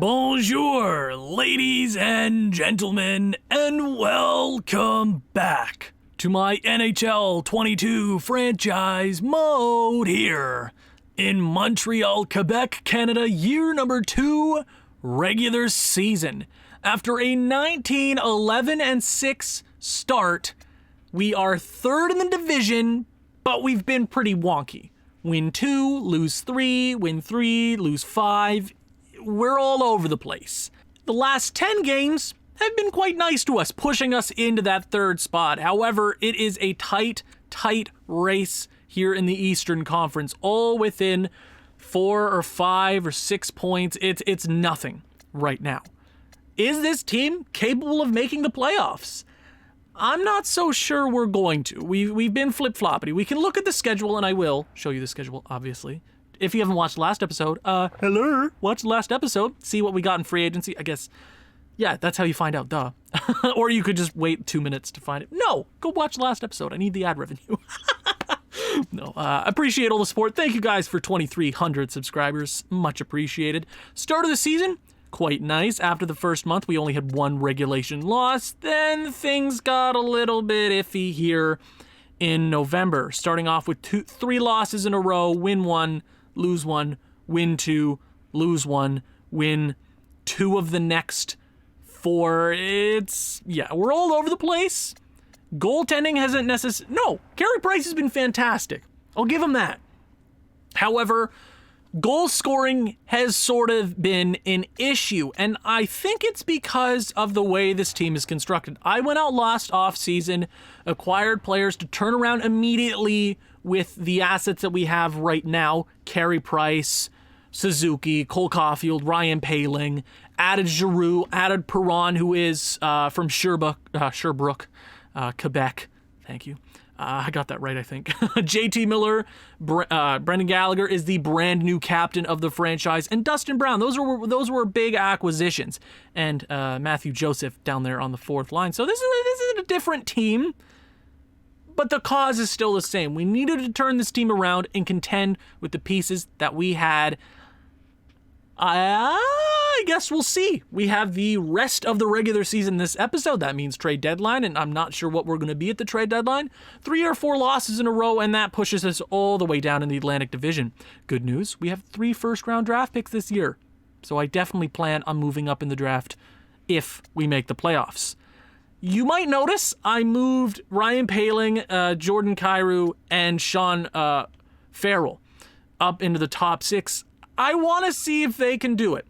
Bonjour, ladies and gentlemen, and welcome back to my NHL 22 franchise mode here in Montreal, Quebec, Canada, year number 2, regular season. After a 19-11-6 start, we are third in the division, but we've been pretty wonky. Win 2, lose 3, win 3, lose 5. We're all over the place. The last 10 games have been quite nice to us, pushing us into that third spot. However, it is a tight race here in the Eastern Conference, all within 4 or 5 or 6 points. It's nothing right now. Is this team capable of making the playoffs? I'm not so sure we're going to. We've been flip-floppity. We can look at the schedule, and I will show you the schedule, obviously. If you haven't watched the last episode, watch the last episode, see what we got in free agency. I guess, yeah, that's how you find out, duh. Or you could just wait 2 minutes to find it. No, go watch the last episode. I need the ad revenue. No, appreciate all the support. Thank you guys for 2,300 subscribers. Much appreciated. Start of the season, quite nice. After the first month, we only had 1 regulation loss. Then things got a little bit iffy here in November. Starting off with 3 losses in a row, win 1, lose 1, win 2, lose 1, win 2 of the next 4. We're all over the place. Goaltending hasn't necessarily... No, Carey Price has been fantastic. I'll give him that. However, goal scoring has sort of been an issue, and I think it's because of the way this team is constructed. I went out last offseason, acquired players to turn around immediately with the assets that we have right now. Carey Price, Suzuki, Cole Caulfield, Ryan Poehling, added Giroux, added Perron, who is from Sherbrooke, Quebec. Thank you. I got that right, I think. JT Miller, Brendan Gallagher is the brand new captain of the franchise, and Dustin Brown. Those were big acquisitions, and Matthew Joseph down there on the 4th line. So this is a different team, but the cause is still the same. We needed to turn this team around and contend with the pieces that we had. I guess we'll see. We have the rest of the regular season this episode. That means trade deadline, and I'm not sure what we're going to be at the trade deadline. 3 or 4 losses in a row, and that pushes us all the way down in the Atlantic Division. Good news, we have 3 first-round draft picks this year, so I definitely plan on moving up in the draft if we make the playoffs. You might notice I moved Ryan Poehling, Jordan Kyrou, and Sean Farrell up into the top 6. I want to see if they can do it.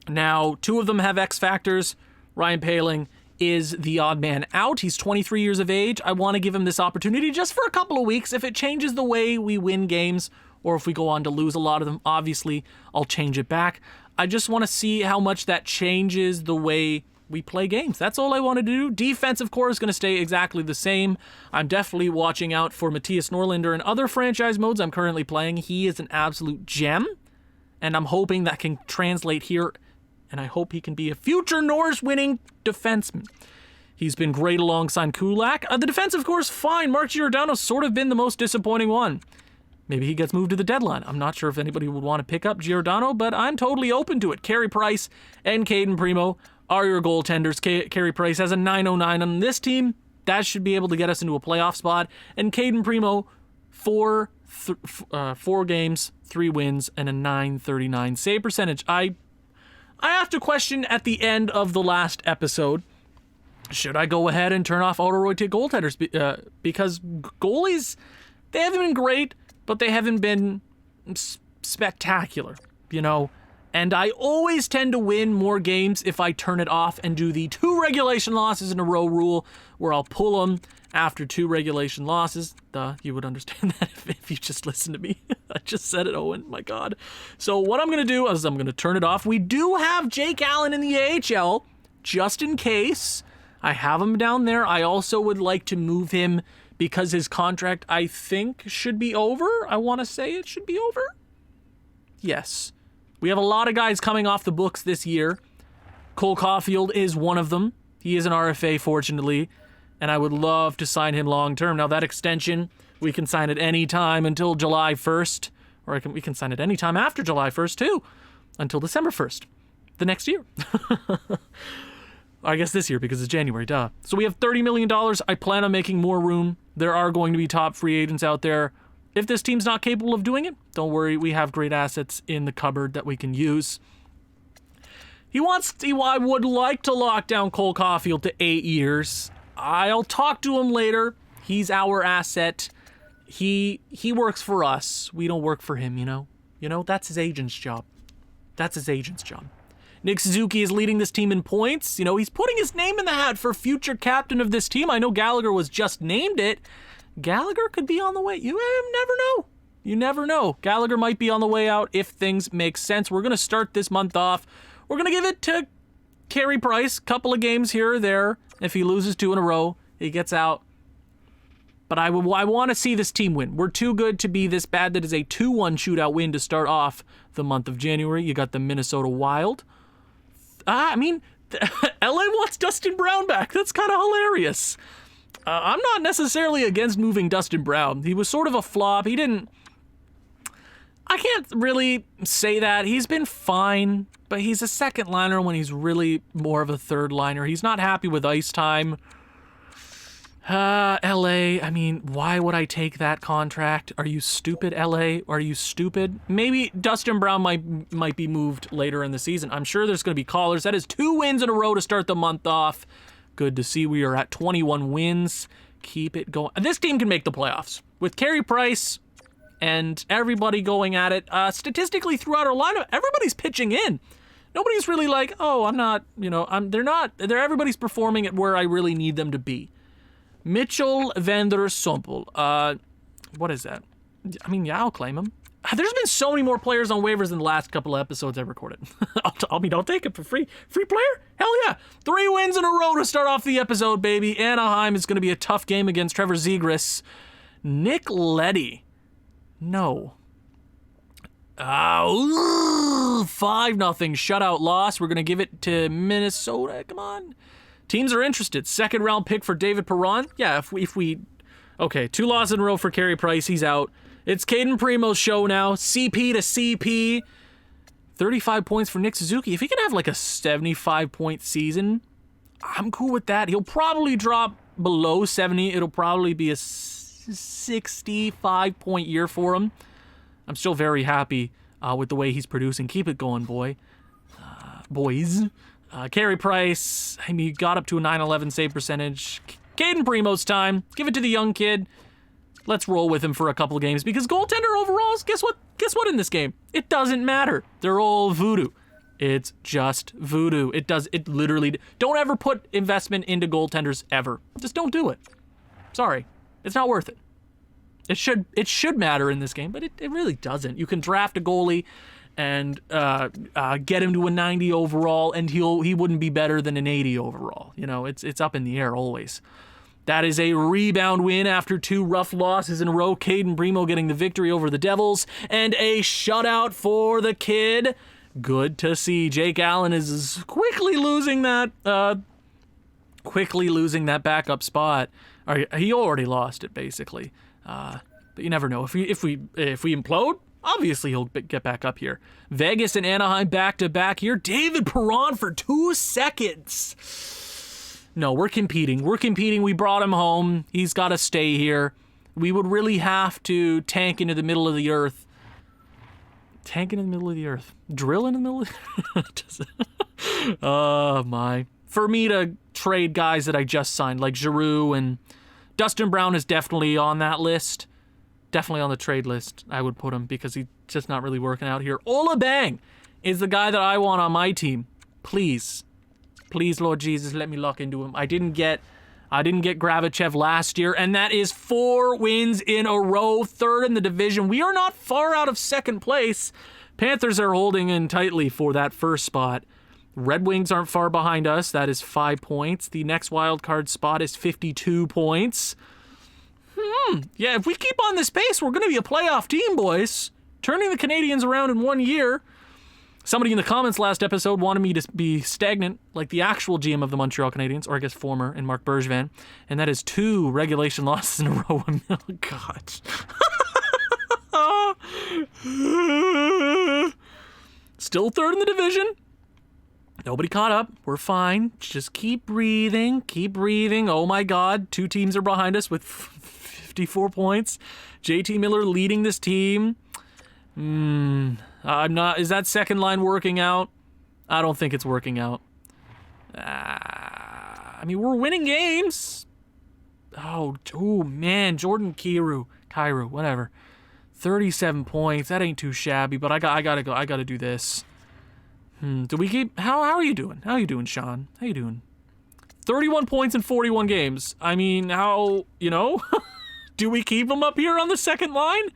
Now, 2 of them have X factors. Ryan Poehling is the odd man out. He's 23 years of age. I want to give him this opportunity just for a couple of weeks. If it changes the way we win games, or if we go on to lose a lot of them, obviously, I'll change it back. I just want to see how much that changes the way we play games. That's all I want to do. Defense, of course, is going to stay exactly the same. I'm definitely watching out for Matthias Norlinder and other franchise modes I'm currently playing. He is an absolute gem, and I'm hoping that can translate here, and I hope he can be a future Norris-winning defenseman. He's been great alongside Kulak. The defense, of course, fine. Mark Giordano's sort of been the most disappointing one. Maybe he gets moved to the deadline. I'm not sure if anybody would want to pick up Giordano, but I'm totally open to it. Carey Price and Caden Primo are your goaltenders. Carey Price has a 909 on this team. That should be able to get us into a playoff spot. And Caden Primo, 4 games, 3 wins, and a 939 save percentage. I have to question at the end of the last episode, should I go ahead and turn off auto-rotate goaltenders? Because goalies, they haven't been great, but they haven't been spectacular, you know? And I always tend to win more games if I turn it off and do the 2 regulation losses in a row rule, where I'll pull them after 2 regulation losses. You would understand that if you just listened to me. I just said it, Owen. My God. So what I'm going to do is I'm going to turn it off. We do have Jake Allen in the AHL, just in case. I have him down there. I also would like to move him because his contract, I think, should be over. I want to say it should be over. Yes. We have a lot of guys coming off the books this year. Cole Caulfield is one of them. He is an RFA, fortunately, and I would love to sign him long-term. Now, that extension, we can sign it any time until July 1st, or we can sign it any time after July 1st, too, until December 1st. the next year. I guess this year because it's January, duh. So we have $30 million. I plan on making more room. There are going to be top free agents out there. If this team's not capable of doing it, don't worry. We have great assets in the cupboard that we can use. I would like to lock down Cole Caulfield to 8 years. I'll talk to him later. He's our asset. He works for us. We don't work for him, you know? You know, that's his agent's job. That's his agent's job. Nick Suzuki is leading this team in points. You know, he's putting his name in the hat for future captain of this team. I know Gallagher was just named it. Gallagher could be on the way. You never know. You never know. Gallagher might be on the way out if things make sense. We're going to start this month off. We're going to give it to Carey Price. Couple of games here or there. If he loses 2 in a row, he gets out. But I want to see this team win. We're too good to be this bad. That is a 2-1 shootout win to start off the month of January. You got the Minnesota Wild. LA wants Dustin Brown back. That's kind of hilarious. I'm not necessarily against moving Dustin Brown. He was sort of a flop. I can't really say that. He's been fine, but he's a second liner when he's really more of a third liner. He's not happy with ice time. LA, why would I take that contract? Are you stupid, LA? Are you stupid? Maybe Dustin Brown might be moved later in the season. I'm sure there's going to be callers. That is 2 wins in a row to start the month off. Good to see we are at 21 wins. Keep it going. This team can make the playoffs. With Carey Price and everybody going at it, statistically throughout our lineup, everybody's pitching in. Nobody's really like, oh, I'm not, everybody's performing at where I really need them to be. Mitchell van der Sompel. What is that? I'll claim him. There's been so many more players on waivers than the last couple of episodes I've recorded. I'll take it for free. Free player? Hell yeah. 3 wins in a row to start off the episode, baby. Anaheim is going to be a tough game against Trevor Zegras. Nick Leddy. No. 5-0 shutout loss. We're going to give it to Minnesota. Come on. Teams are interested. 2nd round pick for David Perron. Yeah, if we... Okay, 2 losses in a row for Carey Price. He's out. It's Caden Primo's show now. CP to CP. 35 points for Nick Suzuki. If he can have like a 75-point season, I'm cool with that. He'll probably drop below 70. It'll probably be a 65-point year for him. I'm still very happy with the way he's producing. Keep it going, boys. Carey Price, he got up to a 911 save percentage. Caden Primo's time. Give it to the young kid. Let's roll with him for a couple games because goaltender overalls, guess what in this game? It doesn't matter. They're all voodoo. It's just voodoo. It literally, don't ever put investment into goaltenders ever. Just don't do it. Sorry. It's not worth it. It should matter in this game, but it really doesn't. You can draft a goalie and get him to a 90 overall, and he wouldn't be better than an 80 overall. It's up in the air always. That is a rebound win after 2 rough losses in a row. Caden Primo getting the victory over the Devils, and a shutout for the kid. Good to see. Jake Allen is quickly losing that backup spot. He already lost it basically, but you never know. If we implode, obviously he'll get back up here. Vegas and Anaheim back to back here. David Perron for 2 seconds. No, we're competing. We brought him home. He's got to stay here. We would really have to tank into the middle of the earth. Tank into the middle of the earth. Drill in the middle of the earth? Oh, my. For me to trade guys that I just signed, like Giroux, and Dustin Brown is definitely on that list. Definitely on the trade list, I would put him, because he's just not really working out here. Ola Bang is the guy that I want on my team. Please, Lord Jesus, let me lock into him. I didn't get Gravichev last year, and that is 4 wins in a row, 3rd in the division. We are not far out of 2nd place. Panthers are holding in tightly for that 1st spot. Red Wings aren't far behind us. That is 5 points. The next wild card spot is 52 points. Yeah, if we keep on this pace, we're going to be a playoff team, boys. Turning the Canadiens around in 1 year. Somebody in the comments last episode wanted me to be stagnant, like the actual GM of the Montreal Canadiens, or I guess former, and Mark Bergevin, and that is 2 regulation losses in a row. Oh, God. Still 3rd in the division. Nobody caught up. We're fine. Just keep breathing. Keep breathing. Oh my God. 2 teams are behind us with 54 points. JT Miller leading this team. I'm not. Is that second line working out? I don't think it's working out. I mean, we're winning games. Oh man. Jordan Kyrou, whatever. 37 points. That ain't too shabby, but I gotta go. I gotta do this. Do we keep... How are you doing? How are you doing, Sean? How you doing? 31 points in 41 games. I mean, how... Do we keep him up here on the second line?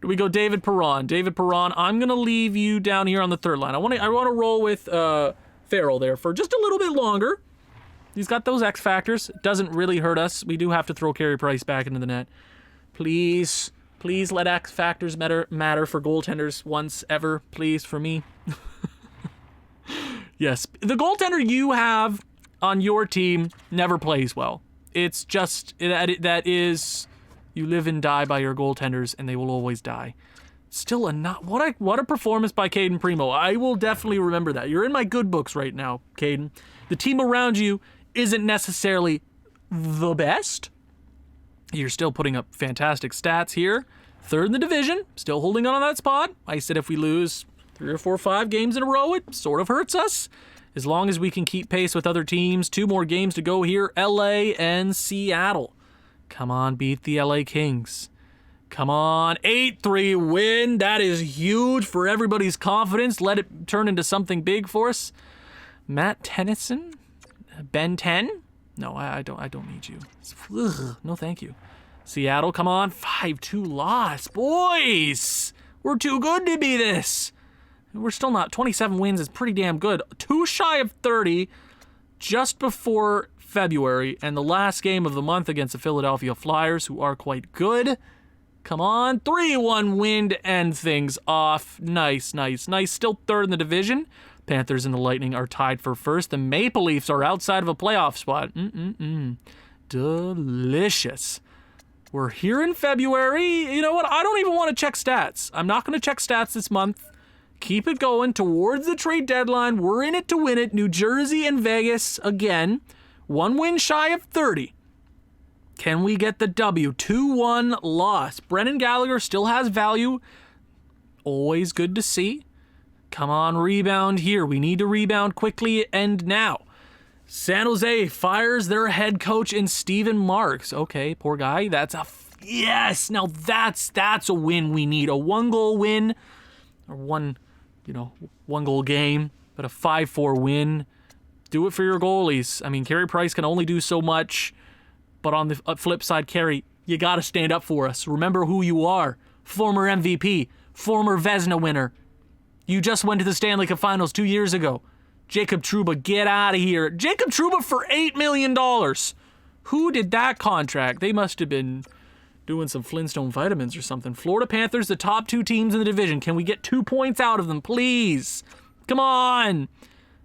Do we go David Perron? David Perron, I'm going to leave you down here on the third line. I want to roll with Farrell there for just a little bit longer. He's got those X factors. It doesn't really hurt us. We do have to throw Carey Price back into the net. Please let X factors matter for goaltenders once ever. Please, for me. Yes, the goaltender you have on your team never plays well. It's just that is, you live and die by your goaltenders, and they will always die. Still what a performance by Caden Primo. I will definitely remember that. You're in my good books right now, Caden. The team around you isn't necessarily the best. You're still putting up fantastic stats here. Third in the division, still holding on that spot. I said if we lose 3 or 4 or 5 games in a row, it sort of hurts us. As long as we can keep pace with other teams. 2 more games to go here. LA and Seattle. Come on, beat the LA Kings. Come on, 8-3 win. That is huge for everybody's confidence. Let it turn into something big for us. Matt Tennyson? Ben 10? No, I don't need you. Ugh, no, thank you. Seattle, come on. 5-2 loss. Boys, we're too good to be this. We're still not. 27 wins is pretty damn good. 2 shy of 30 just before February and the last game of the month against the Philadelphia Flyers, who are quite good. Come on. 3-1 win to end things off. Nice. Still third in the division. Panthers and the Lightning are tied for first. The Maple Leafs are outside of a playoff spot. Delicious. We're here in February. You know what? I don't even want to check stats. I'm not going to check stats this month. Keep it going towards the trade deadline. We're in it to win it. New Jersey and Vegas again. 1 win shy of 30. Can we get the W? 2-1 loss. Brendan Gallagher still has value. Always good to see. Come on, rebound here. We need to rebound quickly and now. San Jose fires their head coach in Steven Marks. Okay, poor guy. Yes. Now that's a win we need. A 1-goal win. Or one goal game, but a 5-4 win. Do it for your goalies. I mean, Carey Price can only do so much, but on the flip side, Carey, you got to stand up for us. Remember who you are. Former MVP, former Vezina winner. You just went to the Stanley Cup Finals 2 years ago. Jacob Trouba, get out of here. Jacob Trouba for $8 million. Who did that contract? They must have been doing some Flintstone vitamins or something. Florida Panthers, the top 2 teams in the division. Can we get 2 points out of them, please? Come on.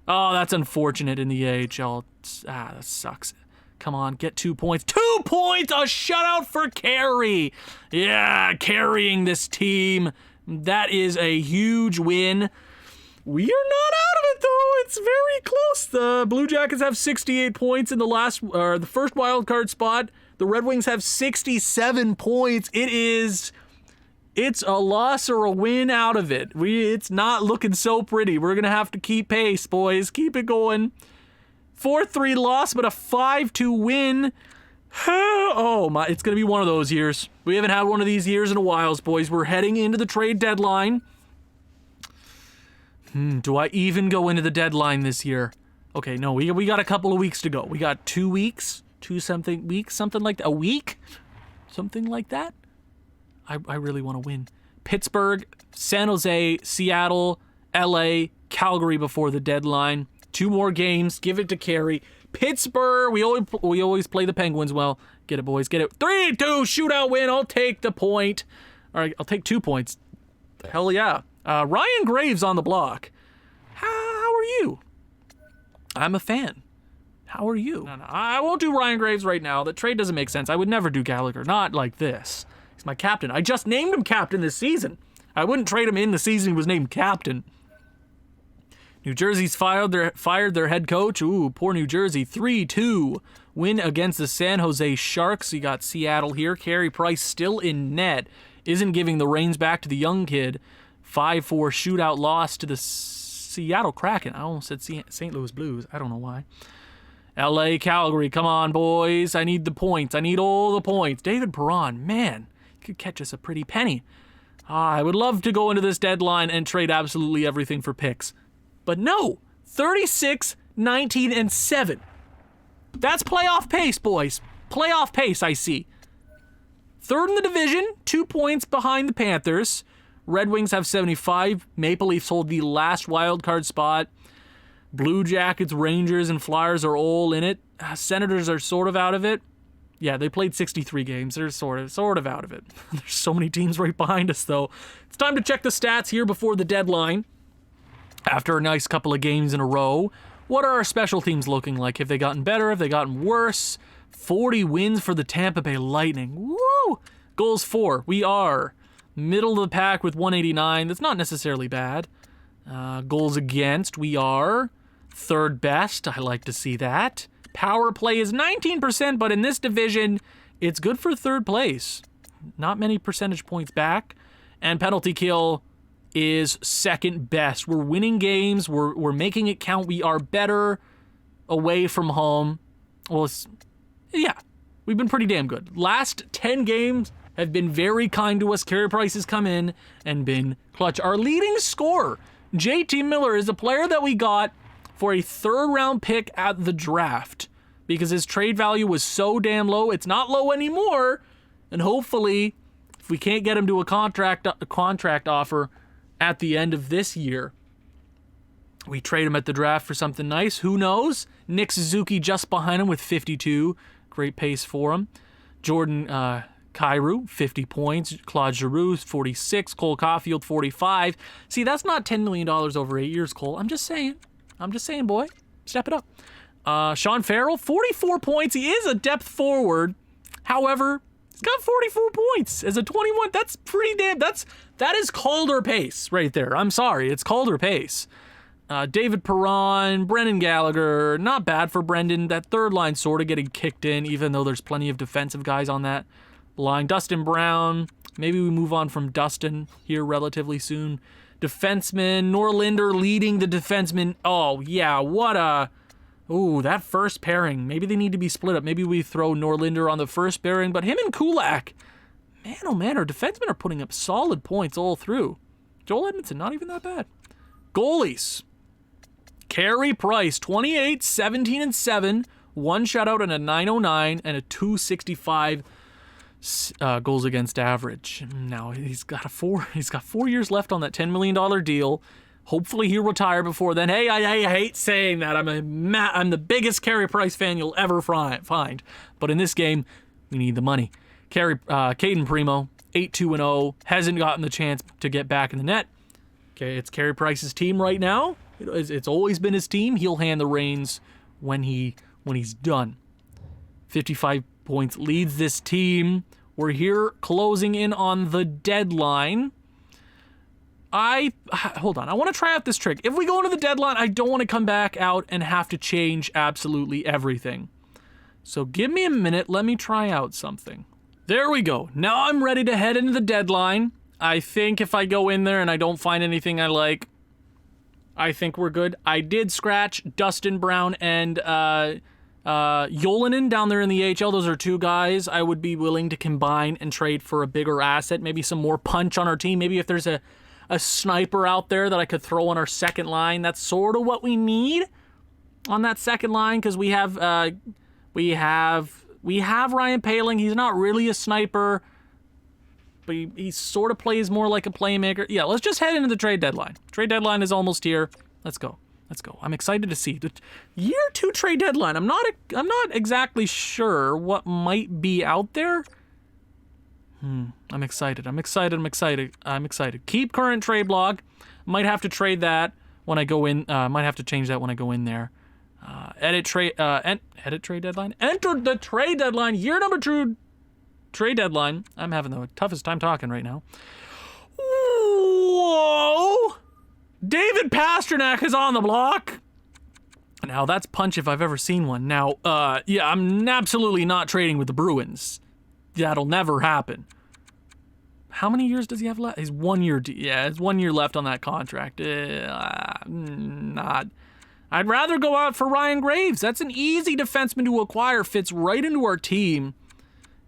Oh, that's unfortunate in the AHL. That sucks. Come on, get 2 points. 2 points! A shutout for Carey. Yeah, carrying this team. That is a huge win. We are not out of it, though. It's very close. The Blue Jackets have 68 points in the first wild card spot. The Red Wings have 67 points. It's a loss or a win out of it. It's not looking so pretty. We're going to have to keep pace, boys. Keep it going. 4-3 loss, but a 5-2 win. Oh my, it's going to be one of those years. We haven't had one of these years in a while, boys. We're heading into the trade deadline. Do I even go into the deadline this year? Okay, no, we got a couple of weeks to go. We got 2 weeks. Something like that. A week? Something like that? I really want to win. Pittsburgh, San Jose, Seattle, LA, Calgary before the deadline. 2 more games. Give it to Carey. Pittsburgh, we always play the Penguins well. Get it, boys. Get it. 3-2 shootout win. I'll take the point. All right, I'll take 2 points. Hell yeah. Ryan Graves on the block. How are you? I'm a fan. How are you? No, I won't do Ryan Graves right now. The trade doesn't make sense. I would never do Gallagher. Not like this. He's my captain. I just named him captain this season. I wouldn't trade him in the season he was named captain. New Jersey's fired their head coach. Ooh, poor New Jersey. 3-2 win against the San Jose Sharks. You got Seattle here. Carey Price still in net. Isn't giving the reins back to the young kid. 5-4 shootout loss to the Seattle Kraken. I almost said St. Louis Blues. I don't know why. LA Calgary. Come on, boys. I need the points. I need all the points. David Perron. Man, he could catch us a pretty penny. I would love to go into this deadline and trade absolutely everything for picks. But no, 36, 19, and 7. That's playoff pace, boys. Playoff pace, I see. Third in the division, 2 points behind the Panthers. Red Wings have 75. Maple Leafs hold the last wild card spot. Blue Jackets, Rangers, and Flyers are all in it. Senators are sort of out of it. Yeah, they played 63 games. They're sort of out of it. There's so many teams right behind us, though. It's time to check the stats here before the deadline. After a nice couple of games in a row, what are our special teams looking like? Have they gotten better? Have they gotten worse? 40 wins for the Tampa Bay Lightning. Woo! Goals for. We are middle of the pack with 189. That's not necessarily bad. Goals against. We are third best. I like to see that. Power play is 19%, but in this division, it's good for third place. Not many percentage points back. And penalty kill is second best. We're winning games. We're making it count. We are better away from home. Well, yeah, we've been pretty damn good. Last 10 games have been very kind to us. Carey Price has come in and been clutch. Our leading scorer, JT Miller, is a player that we got for a third-round pick at the draft because his trade value was so damn low. It's not low anymore, and hopefully, if we can't get him to a contract offer at the end of this year, we trade him at the draft for something nice. Who knows? Nick Suzuki just behind him with 52. Great pace for him. Jordan Kyrou, 50 points. Claude Giroux, 46. Cole Caulfield, 45. See, that's not $10 million over 8 years, Cole. I'm just saying, boy. Step it up. Sean Farrell, 44 points. He is a depth forward. However, he's got 44 points as a 21. That's pretty damn... That is Calder pace right there. I'm sorry. It's Calder pace. David Perron, Brendan Gallagher. Not bad for Brendan. That third line sort of getting kicked in, even though there's plenty of defensive guys on that line. Dustin Brown. Maybe we move on from Dustin here relatively soon. Defenseman. Norlinder leading the defenseman. Oh, yeah. What a... Ooh, that first pairing. Maybe they need to be split up. Maybe we throw Norlinder on the first pairing, but him and Kulak. Man, oh man, our defensemen are putting up solid points all through. Joel Edmondson, not even that bad. Goalies. Carey Price, 28, 17, and 7. 1 shutout and a 909 and a 265 goals against average. Now he's got 4 years left on that $10 million deal. Hopefully he'll retire before then. Hey, I hate saying that. I'm the biggest Carey Price fan you'll ever find. But in this game, we need the money. Caden Primo, 8-2-0, hasn't gotten the chance to get back in the net. Okay, it's Carey Price's team right now. It's always been his team. He'll hand the reins when he's done. 55 points leads this team. We're here closing in on the deadline. Hold on. I want to try out this trick. If we go into the deadline, I don't want to come back out and have to change absolutely everything. So give me a minute. Let me try out something. There we go. Now I'm ready to head into the deadline. I think if I go in there and I don't find anything I like, I think we're good. I did scratch Dustin Brown and Yolanen down there in the AHL. Those are 2 guys I would be willing to combine and trade for a bigger asset. Maybe some more punch on our team. Maybe if there's a sniper out there that I could throw on our second line. That's sort of what we need on that second line because we have Ryan Poehling. He's not really a sniper, but he sort of plays more like a playmaker. Yeah, let's just head into the trade deadline. Trade deadline is almost here. Let's go. I'm excited to see the year 2 trade deadline. I'm not exactly sure what might be out there. I'm excited. Keep current trade block. Might have to trade that when I go in. Might have to change that when I go in there. Edit trade deadline. Enter the trade deadline. Year number 2 trade deadline. I'm having the toughest time talking right now. Whoa! David David Pastrnak is on the block. Now, that's punch if I've ever seen one. Now, yeah, I'm absolutely not trading with the Bruins. That'll never happen. How many years does he have left? He's 1 year. Yeah, it's 1 year left on that contract. Not. I'd rather go out for Ryan Graves. That's an easy defenseman to acquire. Fits right into our team.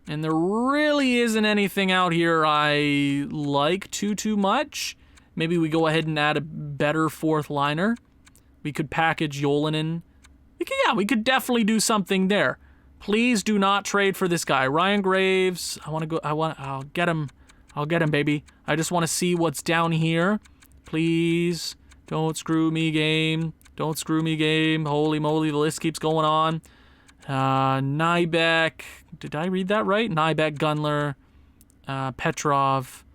And there really isn't anything out here I like too much. Maybe we go ahead and add a better fourth liner. We could package Yolinen. We could definitely do something there. Please do not trade for this guy. Ryan Graves. I'll get him. I'll get him, baby. I just want to see what's down here. Please. Don't screw me, game. Don't screw me, game. Holy moly, the list keeps going on. Nybeck. Did I read that right? Nybeck, Gunler, Petrov.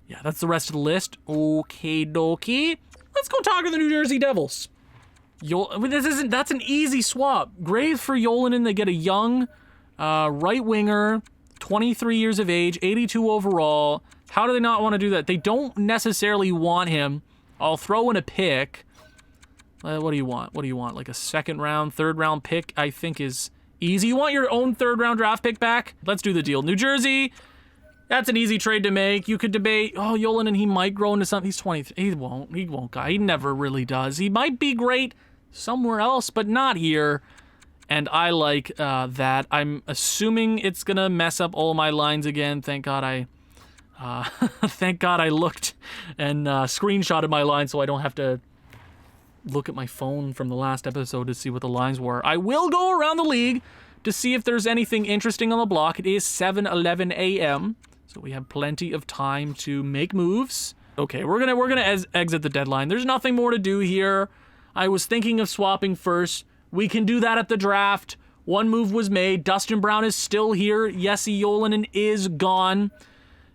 Yeah, that's the rest of the list. Okay, dokie. Let's go talk to the New Jersey Devils. That's an easy swap. Graves for Yolinen. They get a young right winger, 23 years of age, 82 overall. How do they not want to do that? They don't necessarily want him. I'll throw in a pick. What do you want? What do you want? Like a second round, third round pick, I think is easy. You want your own third round draft pick back? Let's do the deal. New Jersey, that's an easy trade to make. You could debate, Yolinen, he might grow into something. He's 23. He won't, guy. He never really does. He might be great somewhere else, but not here. And I like that. I'm assuming it's going to mess up all my lines again. Thank God I looked and screenshotted my line so I don't have to look at my phone from the last episode to see what the lines were. I will go around the league to see if there's anything interesting on the block. It is 7:11 a.m., so we have plenty of time to make moves. Okay, we're gonna exit the deadline. There's nothing more to do here. I was thinking of swapping first. We can do that at the draft. One move was made. Dustin Brown is still here. Jesse Yolinen is gone.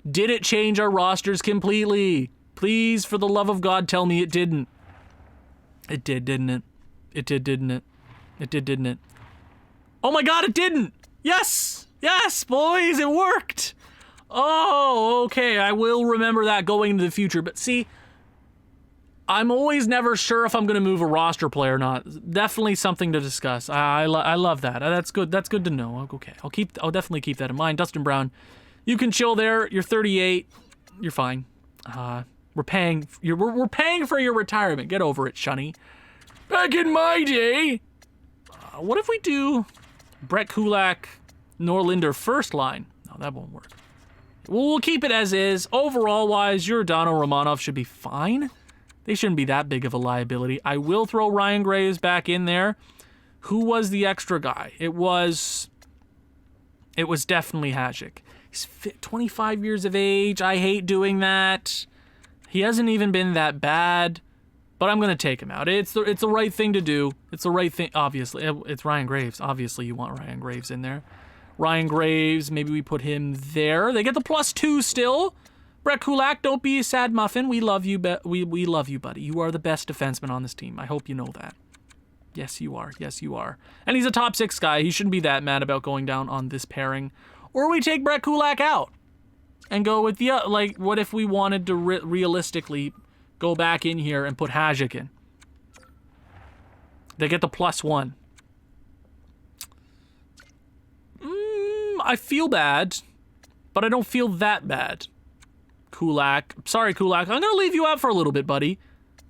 Did it change our rosters completely? Please, for the love of God, tell me it didn't. It did, didn't it? It did, didn't it? It did, didn't it? Oh my God, it didn't! Yes! Yes, boys, it worked! Oh, okay, I will remember that going into the future. But see, I'm always never sure if I'm going to move a roster player or not. Definitely something to discuss. I love that. That's good. That's good to know. Okay, I'll definitely keep that in mind. Dustin Brown, you can chill there. You're 38. You're fine. We're paying for your retirement. Get over it, Shunny. Back in my day. What if we do Brett Kulak, Norlinder first line? No, that won't work. We'll keep it as is. Overall wise, Giordano, Romanov should be fine. They shouldn't be that big of a liability. I will throw Ryan Graves back in there. Who was the extra guy? It was definitely Hasek. He's 25 years of age. I hate doing that. He hasn't even been that bad, but I'm going to take him out. It's the right thing to do. It's the right thing, obviously. It's Ryan Graves. Obviously, you want Ryan Graves in there. Ryan Graves, maybe we put him there. They get the +2 still. Brett Kulak, don't be a sad muffin. We love you, we love you, buddy. You are the best defenseman on this team. I hope you know that. Yes, you are. Yes, you are. And he's a top 6 guy. He shouldn't be that mad about going down on this pairing. Or we take Brett Kulak out and go with the, what if we wanted to realistically go back in here and put Hasek in? They get the +1. I feel bad, but I don't feel that bad. Kulak. Sorry, Kulak. I'm going to leave you out for a little bit, buddy.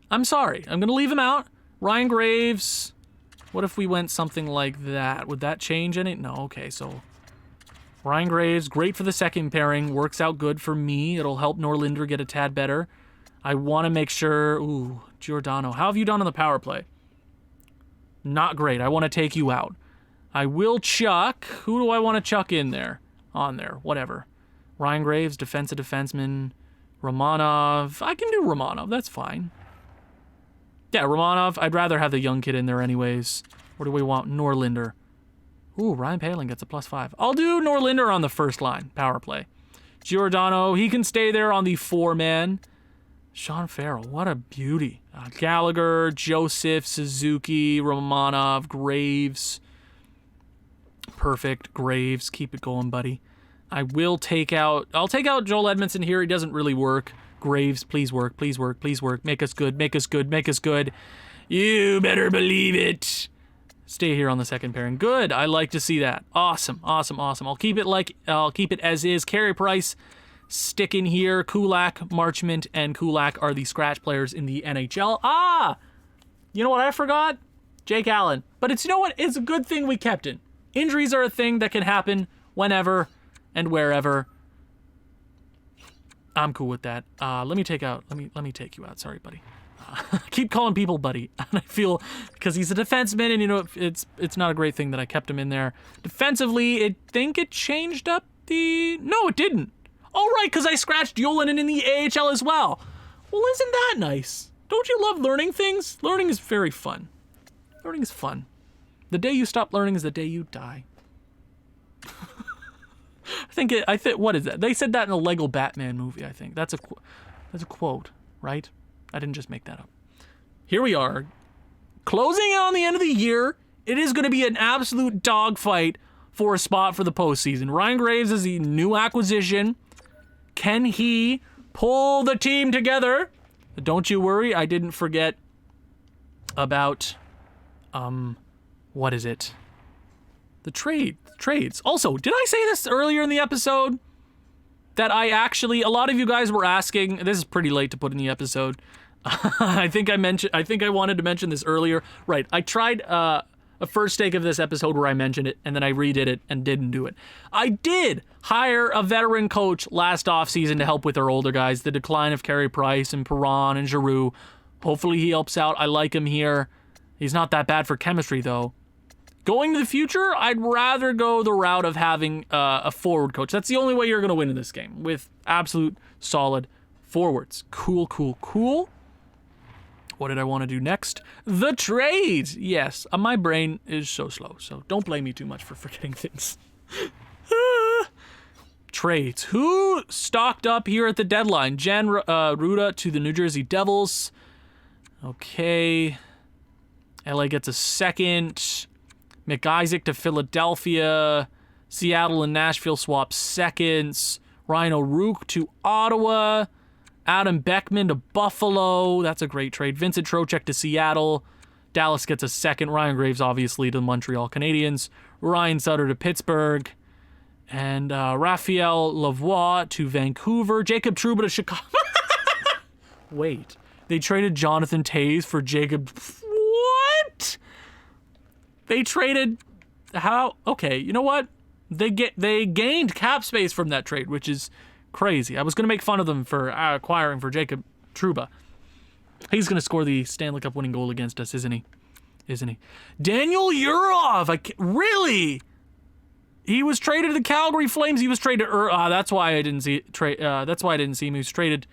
I'm sorry. I'm going to leave him out. Ryan Graves. What if we went something like that? Would that change any? No. Okay, so Ryan Graves, great for the second pairing. Works out good for me. It'll help Norlinder get a tad better. I want to make sure... Ooh, Giordano. How have you done on the power play? Not great. I want to take you out. I will chuck... Who do I want to chuck in there? On there. Whatever. Ryan Graves, defensive defenseman. Romanov. I can do Romanov. That's fine. Yeah, Romanov. I'd rather have the young kid in there anyways. What do we want? Norlinder. Ooh, Ryan Poehling gets a +5. I'll do Norlinder on the first line. Power play. Giordano. He can stay there on the 4-man. Sean Farrell. What a beauty. Gallagher, Joseph, Suzuki, Romanov, Graves. Perfect. Graves. Keep it going, buddy. I'll take out Joel Edmondson here. He doesn't really work. Graves, please work, please work, please work. Make us good, make us good, make us good. You better believe it. Stay here on the second pairing. Good. I like to see that. Awesome, awesome, awesome. I'll keep it as is. Carey Price, stick in here. Kulak, Marchment, and Kulak are the scratch players in the NHL. You know what I forgot? Jake Allen. But you know what? It's a good thing we kept it. Injuries are a thing that can happen whenever and wherever. I'm cool with that. Let me take you out. Sorry, buddy. Keep calling people buddy. And I feel because he's a defenseman, and you know it's not a great thing that I kept him in there. Defensively, I think it changed up the. No, it didn't. All right, because I scratched Yolanden in the AHL as well. Well, isn't that nice? Don't you love learning things? Learning is very fun. Learning is fun. The day you stop learning is the day you die. I think what is that? They said that in a Lego Batman movie, I think. That's a quote, right? I didn't just make that up. Here we are, closing in on the end of the year. It is going to be an absolute dogfight for a spot for the postseason. Ryan Graves is the new acquisition. Can he pull the team together? Don't you worry, I didn't forget about, what is it? The trades. Also, did I say this earlier in the episode? That a lot of you guys were asking, this is pretty late to put in the episode. I think I wanted to mention this earlier. Right, I tried a first take of this episode where I mentioned it, and then I redid it and didn't do it. I did hire a veteran coach last offseason to help with our older guys, the decline of Carey Price and Perron and Giroux. Hopefully he helps out. I like him here. He's not that bad for chemistry, though. Going to the future, I'd rather go the route of having a forward coach. That's the only way you're going to win in this game, with absolute solid forwards. Cool. What did I want to do next? The trades. Yes, my brain is so slow, so don't blame me too much for forgetting things. Trades. Who stocked up here at the deadline? Jan Ruda to the New Jersey Devils. Okay. LA gets a second. McIsaac to Philadelphia. Seattle and Nashville swap seconds. Ryan O'Rourke to Ottawa. Adam Beckman to Buffalo. That's a great trade. Vincent Trocheck to Seattle. Dallas gets a second. Ryan Graves, obviously, to the Montreal Canadiens. Ryan Sutter to Pittsburgh. And Raphael Lavoie to Vancouver. Jacob Trouba to Chicago. Wait. They traded Jonathan Toews for Jacob... What? They traded... How? Okay, you know what? They gained cap space from that trade, which is crazy. I was going to make fun of them for acquiring for Jacob Trouba. He's going to score the Stanley Cup winning goal against us, isn't he? Daniel Yurov! Really? He was traded to the Calgary Flames. He was traded... that's why I didn't see... that's why I didn't see him. He was traded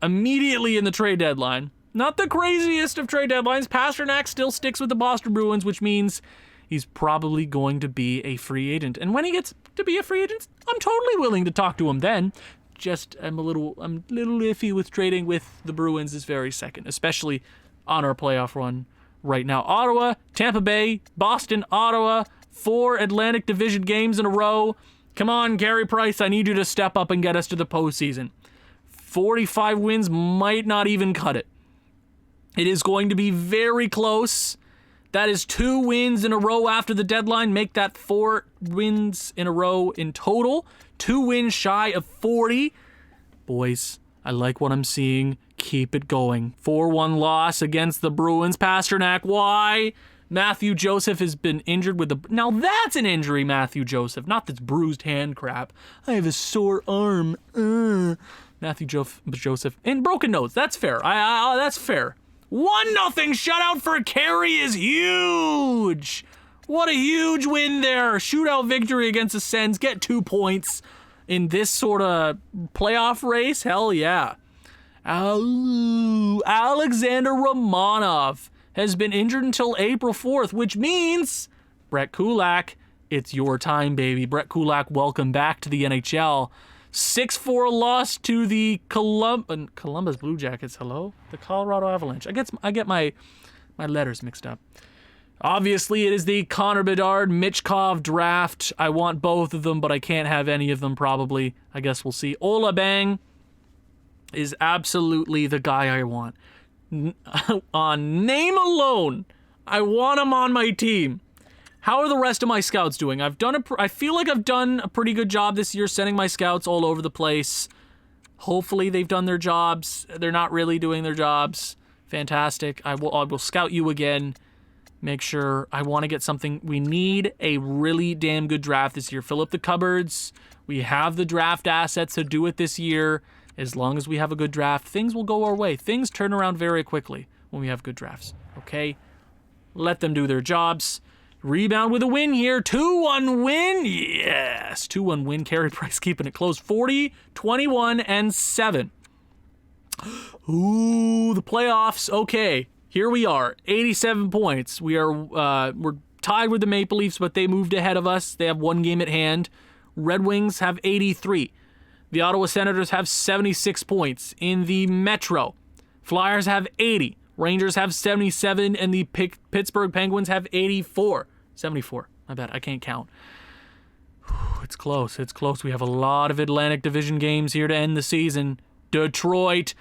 immediately in the trade deadline. Not the craziest of trade deadlines. Pasternak still sticks with the Boston Bruins, which means he's probably going to be a free agent. And when he gets to be a free agent, I'm totally willing to talk to him then. Just I'm a little iffy with trading with the Bruins this very second, especially on our playoff run right now. Ottawa, Tampa Bay, Boston, Ottawa, 4 Atlantic Division games in a row. Come on, Carey Price, I need you to step up and get us to the postseason. 45 wins might not even cut it. It is going to be very close. That is 2 wins in a row after the deadline. Make that 4 wins in a row in total. 2 wins shy of 40. Boys, I like what I'm seeing. Keep it going. 4-1 loss against the Bruins. Pasternak, why? Matthew Joseph has been injured with the... Now that's an injury, Matthew Joseph. Not this bruised hand crap. I have a sore arm. Matthew Joseph. And broken nose. That's fair. That's fair. 1-0 shutout for Carey is huge. What a huge win there. Shootout victory against the Sens. Get 2 points in this sort of playoff race. Hell yeah. Alexander Romanov has been injured until April 4th, which means, Brett Kulak, it's your time, baby. Brett Kulak, welcome back to the NHL. 6-4 loss to the Columbus Blue Jackets. Hello? The Colorado Avalanche. I get my letters mixed up. Obviously, it is the Connor Bedard, Michkov draft. I want both of them, but I can't have any of them probably. I guess we'll see. Ola Bang. is absolutely the guy I want. On name alone, I want him on my team. How are the rest of my scouts doing? I feel like I've done a pretty good job this year sending my scouts all over the place. Hopefully they've done their jobs. They're not really doing their jobs. Fantastic. I will scout you again. Make sure I want to get something. We need a really damn good draft this year. Fill up the cupboards. We have the draft assets to do it this year. As long as we have a good draft, things will go our way. Things turn around very quickly when we have good drafts. Okay? Let them do their jobs. Rebound with a win here. 2-1 win. Yes. 2-1 win. Carey Price keeping it close. 40, 21, and 7. Ooh, the playoffs. Okay. Here we are. 87 points. We're tied with the Maple Leafs, but they moved ahead of us. They have one game at hand. Red Wings have 83. The Ottawa Senators have 76 points. In the Metro, Flyers have 80. Rangers have 77, and the Pittsburgh Penguins have 84. 74. I bet. I can't count. It's close. It's close. We have a lot of Atlantic Division games here to end the season. Detroit.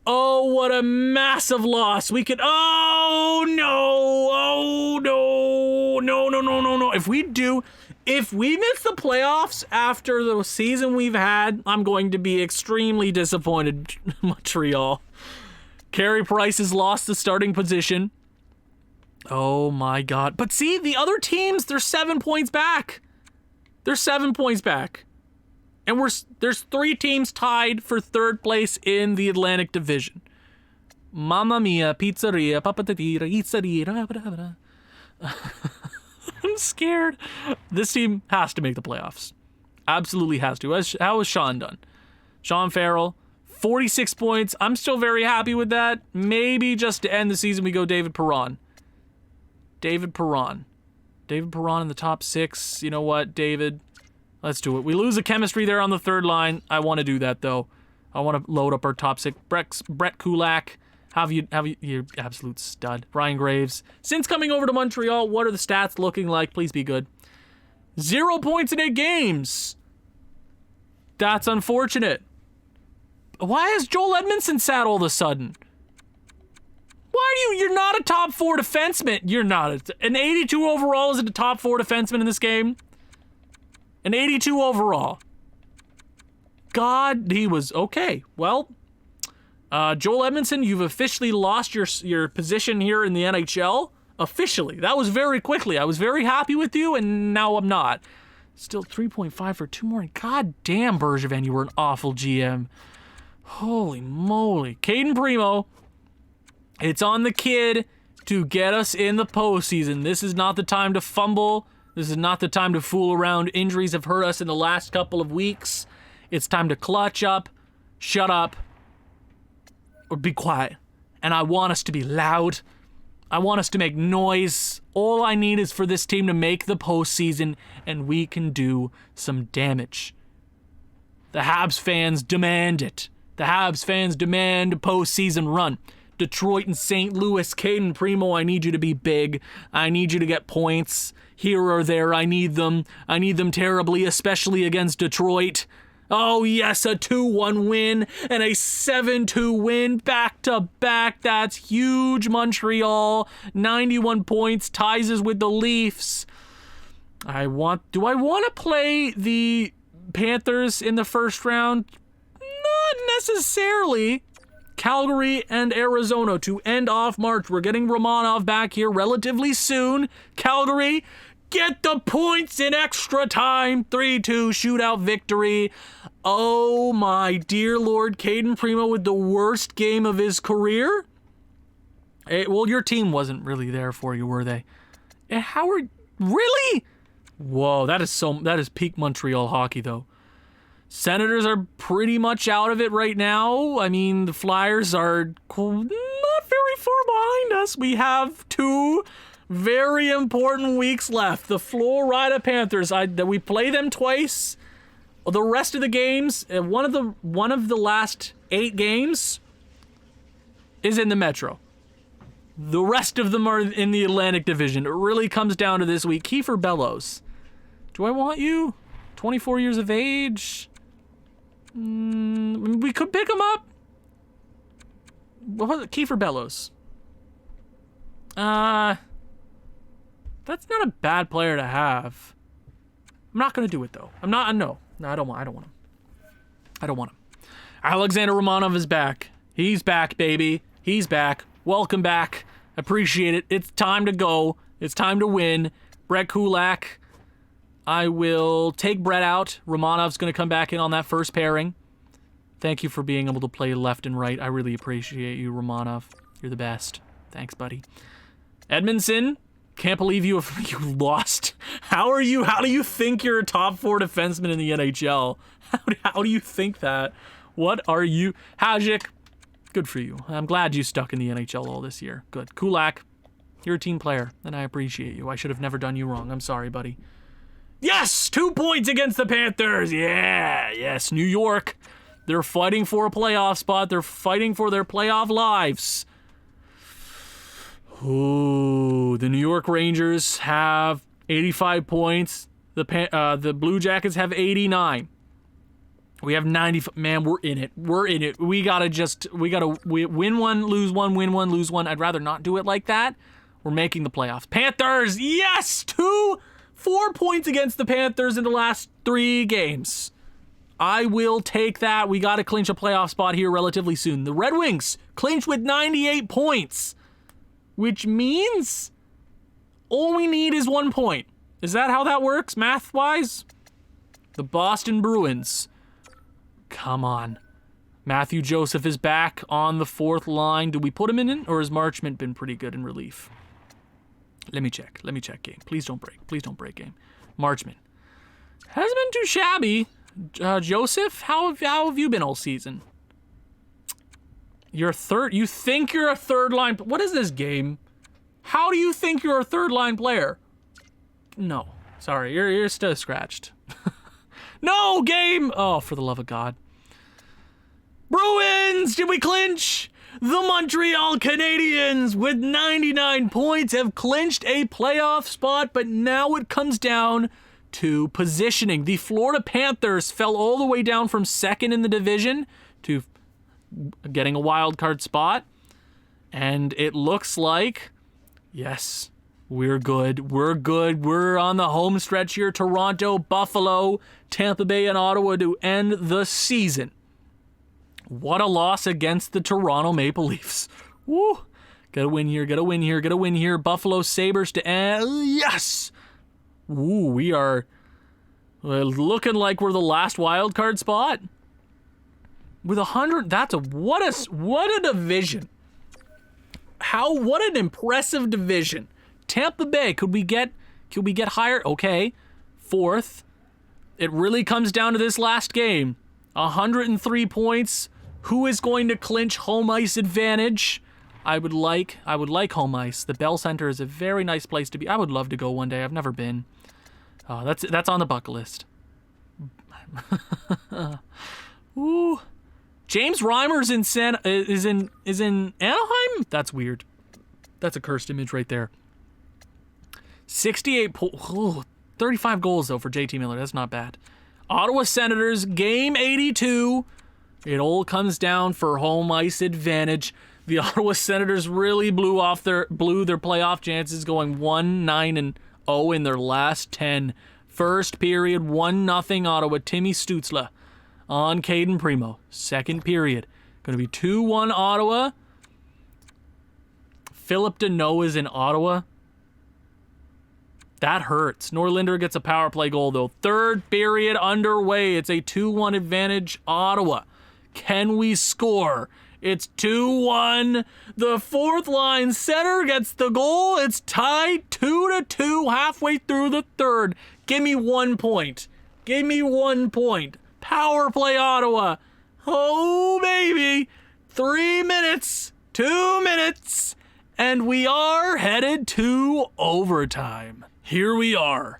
Oh, what a massive loss. We could... Oh, no. Oh, no. No, no, no, no, no. If we miss the playoffs after the season we've had, I'm going to be extremely disappointed, Montreal. Carey Price has lost the starting position. Oh my God. But see, the other teams, they're 7 points back. They're 7 points back. And there's 3 teams tied for third place in the Atlantic Division. Mamma mia, pizzeria, papatatira, pizzeria. I'm scared. This team has to make the playoffs. Absolutely has to. How has Sean done? Sean Farrell, 46 points. I'm still very happy with that. Maybe just to end the season, we go David Perron. David Perron in the top 6. You know what, David? Let's do it. We lose the chemistry there on the third line. I want to do that, though. I want to load up our top 6. Brett Kulak. You're absolute stud. Brian Graves. Since coming over to Montreal, what are the stats looking like? Please be good. 0 points in 8 games. That's unfortunate. Why is Joel Edmondson sad all of a sudden? Why are you're not a top 4 defenseman. You're not. An 82 overall is a top 4 defenseman in this game. An 82 overall. God, he was okay. Well, Joel Edmondson, you've officially lost your position here in the NHL. Officially. That was very quickly. I was very happy with you, and now I'm not. Still 3.5 for 2 more. God damn, Bergevin, you were an awful GM. Holy moly. Caden Primo, it's on the kid to get us in the postseason. This is not the time to fumble. This is not the time to fool around. Injuries have hurt us in the last couple of weeks. It's time to clutch up, shut up, or be quiet. And I want us to be loud. I want us to make noise. All I need is for this team to make the postseason, and we can do some damage. The Habs fans demand it. The Habs fans demand a postseason run. Detroit and St. Louis, Caden Primo, I need you to be big. I need you to get points here or there. I need them. I need them terribly, especially against Detroit. Oh, yes, a 2-1 win and a 7-2 win back-to-back. That's huge, Montreal. 91 points, ties us with the Leafs. Do I want to play the Panthers in the first round? Not necessarily. Calgary and Arizona to end off March. We're getting Romanov back here relatively soon. Calgary, get the points in extra time. 3-2 shootout victory. Oh my dear Lord, Caden Primo with the worst game of his career? Well, your team wasn't really there for you, were they? Howard, really? Whoa, that is peak Montreal hockey, though. Senators are pretty much out of it right now. I mean, the Flyers are not very far behind us. We have 2 very important weeks left. The Florida Panthers, we play them twice. The rest of the games, one of the last 8 games is in the Metro. The rest of them are in the Atlantic Division. It really comes down to this week. Kiefer Bellows. Do I want you? 24 years of age? We could pick him up. What was it? Kiefer Bellows. That's not a bad player to have. I'm not gonna do it though. No, I don't want him. I don't want him. Alexander Romanov is back. He's back, baby. He's back. Welcome back. Appreciate it. It's time to go. It's time to win. Brett Kulak. I will take Brett out. Romanov's going to come back in on that first pairing. Thank you for being able to play left and right. I really appreciate you, Romanov. You're the best. Thanks, buddy. Edmondson. Can't believe you lost. How do you think you're a top 4 defenseman in the NHL? How do you think that? What are you? Hajic, good for you. I'm glad you stuck in the NHL all this year. Good. Kulak, you're a team player, and I appreciate you. I should have never done you wrong. I'm sorry, buddy. Yes! 2 points against the Panthers! Yeah! Yes, New York. They're fighting for a playoff spot. They're fighting for their playoff lives. Ooh, the New York Rangers have 85 points. The Blue Jackets have 89. We have 90. Man, we're in it. We're in it. We gotta win one, lose one, win one, lose one. I'd rather not do it like that. We're making the playoffs. Panthers, yes! 4 points against the Panthers in the last 3 games. I will take that. We gotta clinch a playoff spot here relatively soon. The Red Wings clinch with 98 points, which means all we need is 1 point. Is that how that works, math-wise? The Boston Bruins. Come on. Matthew Joseph is back on the 4th line. Do we put him in, or has Marchment been pretty good in relief? Let me check game. Please don't break game. Marchment. Hasn't been too shabby. Joseph, how have you been all season? You think you're a third line? What is this game? How do you think you're a third line player? No. Sorry, you're still scratched. No, game! Oh, for the love of God. Bruins, did we clinch? The Montreal Canadiens, with 99 points, have clinched a playoff spot, but now it comes down to positioning. The Florida Panthers fell all the way down from 2nd in the division to getting a wild card spot, and it looks like, yes, we're good. We're on the home stretch here. Toronto, Buffalo, Tampa Bay, and Ottawa to end the season. What a loss against the Toronto Maple Leafs. Woo! Gotta win here. Buffalo Sabres to end. Yes! Ooh, we are looking like we're the last wild card spot. With 100, what a division. What an impressive division. Tampa Bay, could we get higher? Okay. 4th. It really comes down to this last game. 103 points. Who is going to clinch home ice advantage? I would like home ice. The Bell Center is a very nice place to be. I would love to go one day. I've never been. That's on the bucket list. Ooh. James Reimer's is in Anaheim? That's weird. That's a cursed image right there. 35 goals though for JT Miller. That's not bad. Ottawa Senators, game 82. It all comes down for home ice advantage. The Ottawa Senators really blew their playoff chances, going 1-9-0 in their last 10. First period, 1-0 Ottawa. Timmy Stützle on Caden Primo. Second period, going to be 2-1 Ottawa. Philip Deneau is in Ottawa. That hurts. Norlinder gets a power play goal, though. Third period underway. It's a 2-1 advantage, Ottawa. Can we score? It's 2-1. The 4th line center gets the goal. It's tied 2-2 halfway through the 3rd. Give me 1 point. Give me 1 point. Power play, Ottawa. Oh, baby. 3 minutes. 2 minutes. And we are headed to overtime. Here we are.